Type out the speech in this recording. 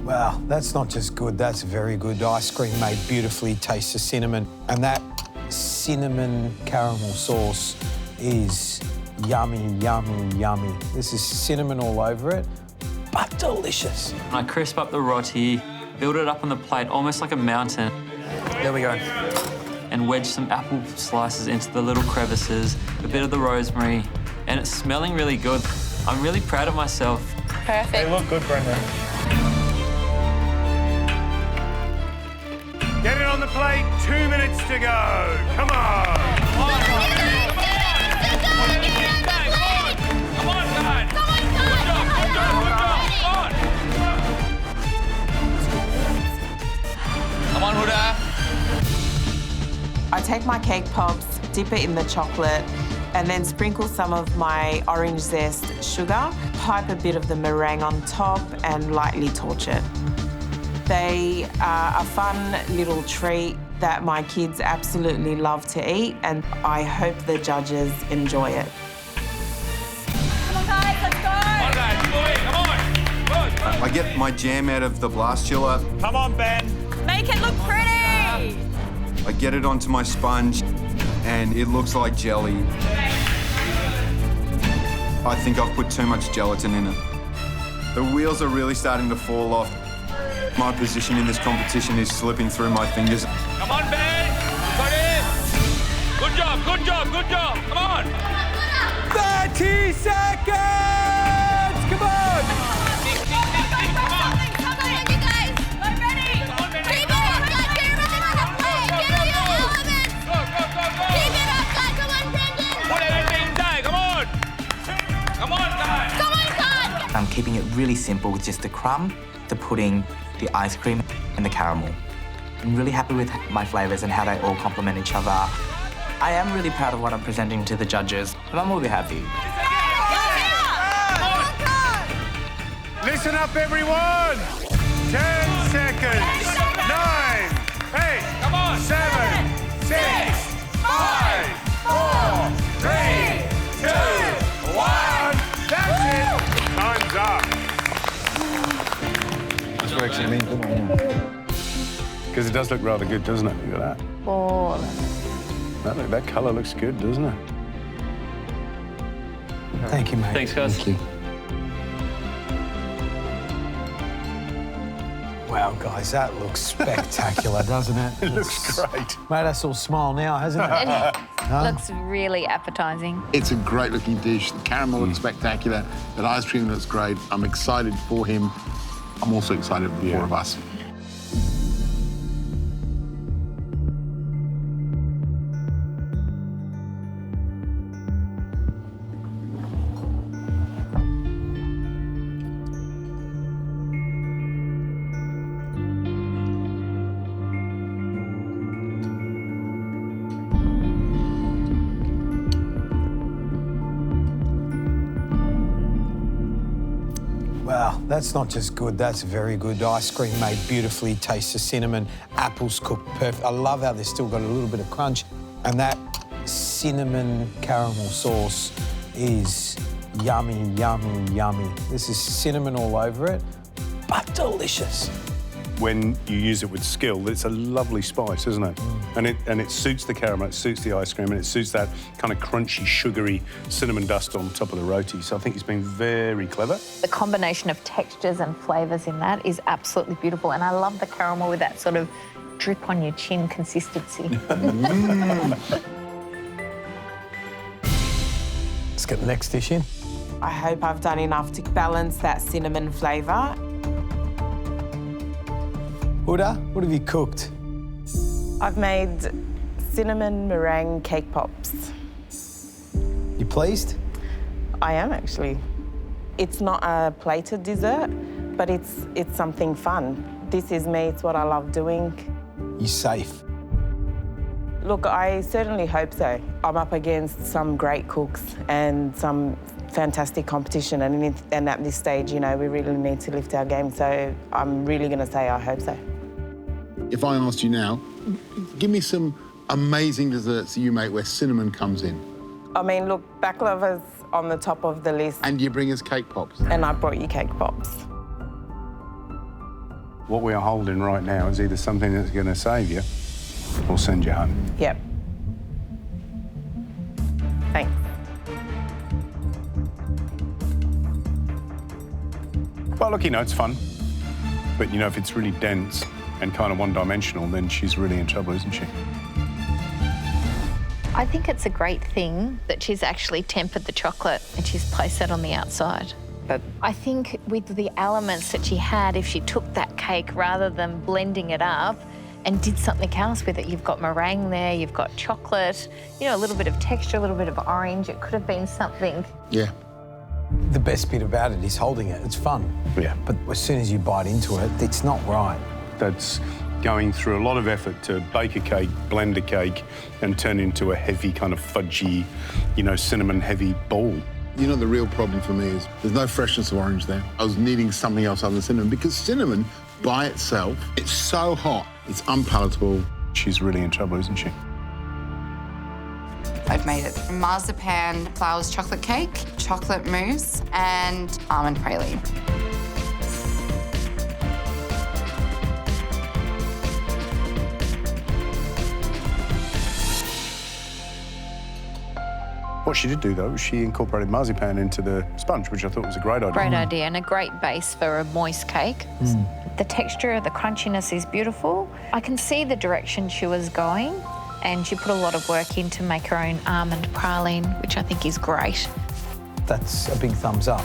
Wow, that's not just good, that's very good. Ice cream made beautifully, tastes of cinnamon. And that cinnamon caramel sauce is yummy, yummy, yummy. This is cinnamon all over it, but delicious. I crisp up the roti, build it up on the plate almost like a mountain. There we go. And wedge some apple slices into the little crevices, a bit of the rosemary, and it's smelling really good. I'm really proud of myself. Perfect. They look good, Brenda. Get it on the plate, 2 minutes to go. Come on. Come on, guys. Good job. Come on, Huda. I take my cake pops, dip it in the chocolate, and then sprinkle some of my orange zest sugar, pipe a bit of the meringue on top, and lightly torch it. They are a fun little treat that my kids absolutely love to eat, and I hope the judges enjoy it. Come on, guys, let's go. Come on, guys, come on. Good. I get my jam out of the blast chiller. Come on, Ben. Make it look pretty. I get it onto my sponge, and it looks like jelly. I think I've put too much gelatin in it. The wheels are really starting to fall off. My position in this competition is slipping through my fingers. Come on, Ben. Got it. Good job, good job, good job. Come on. 30 seconds! Come on! I'm keeping it really simple with just the crumb, the pudding, the ice cream, and the caramel. I'm really happy with my flavours and how they all complement each other. I am really proud of what I'm presenting to the judges, and I'm really happy. Listen up, everyone. 10 seconds. 9, 8, Come on. 7, 6, 5, 4, 3, 2, 1. That's it. Time's up. This works in me, Because it does look rather good, doesn't it? Look at that. Oh. That colour looks good, doesn't it? Thank you, mate. Thanks, guys. Thank you. Wow, guys, that looks spectacular, doesn't it? It looks great. Made us all smile now, hasn't it? It looks really appetising. It's a great looking dish. The caramel looks spectacular. That ice cream looks great. I'm excited for him. I'm also excited for the four of us. Wow, that's not just good, that's very good. Ice cream made beautifully, tastes of cinnamon, apples cooked perfect. I love how they've still got a little bit of crunch. And that cinnamon caramel sauce is yummy, yummy, yummy. This is cinnamon all over it, but delicious. When you use it with skill, it's a lovely spice, isn't it? And it suits the caramel, it suits the ice cream, and it suits that kind of crunchy, sugary cinnamon dust on top of the roti. So I think it's been very clever. The combination of textures and flavours in that is absolutely beautiful. And I love the caramel with that sort of drip on your chin consistency. Let's get the next dish in. I hope I've done enough to balance that cinnamon flavour. Huda, what have you cooked? I've made cinnamon meringue cake pops. You pleased? I am actually. It's not a plated dessert, but it's something fun. This is me, it's what I love doing. You safe? Look, I certainly hope so. I'm up against some great cooks and some fantastic competition, and at this stage, you know, we really need to lift our game, so I'm really going to say I hope so. If I asked you now, give me some amazing desserts that you make where cinnamon comes in. I mean, look, baklava's on the top of the list. And you bring us cake pops. And I brought you cake pops. What we are holding right now is either something that's going to save you or send you home. Yep. Thanks. Well, look, you know, it's fun. But, you know, if it's really dense and kind of one-dimensional, then she's really in trouble, isn't she? I think it's a great thing that she's actually tempered the chocolate and she's placed that on the outside. But I think with the elements that she had, if she took that cake rather than blending it up and did something else with it, you've got meringue there, you've got chocolate, you know, a little bit of texture, a little bit of orange. It could have been something. Yeah. The best bit about it is holding it. It's fun. Yeah. But as soon as you bite into it, it's not right. That's going through a lot of effort to bake a cake, blend a cake, and turn into a heavy kind of fudgy, you know, cinnamon-heavy ball. You know, the real problem for me is there's no freshness of orange there. I was needing something else other than cinnamon because cinnamon, by itself, it's so hot, it's unpalatable. She's really in trouble, isn't she? I've made it marzipan flowers chocolate cake, chocolate mousse, and almond praline. What she did do, though, was she incorporated marzipan into the sponge, which I thought was a great idea. Great idea and a great base for a moist cake. The texture, the crunchiness is beautiful. I can see the direction she was going and she put a lot of work in to make her own almond praline, which I think is great. That's a big thumbs up.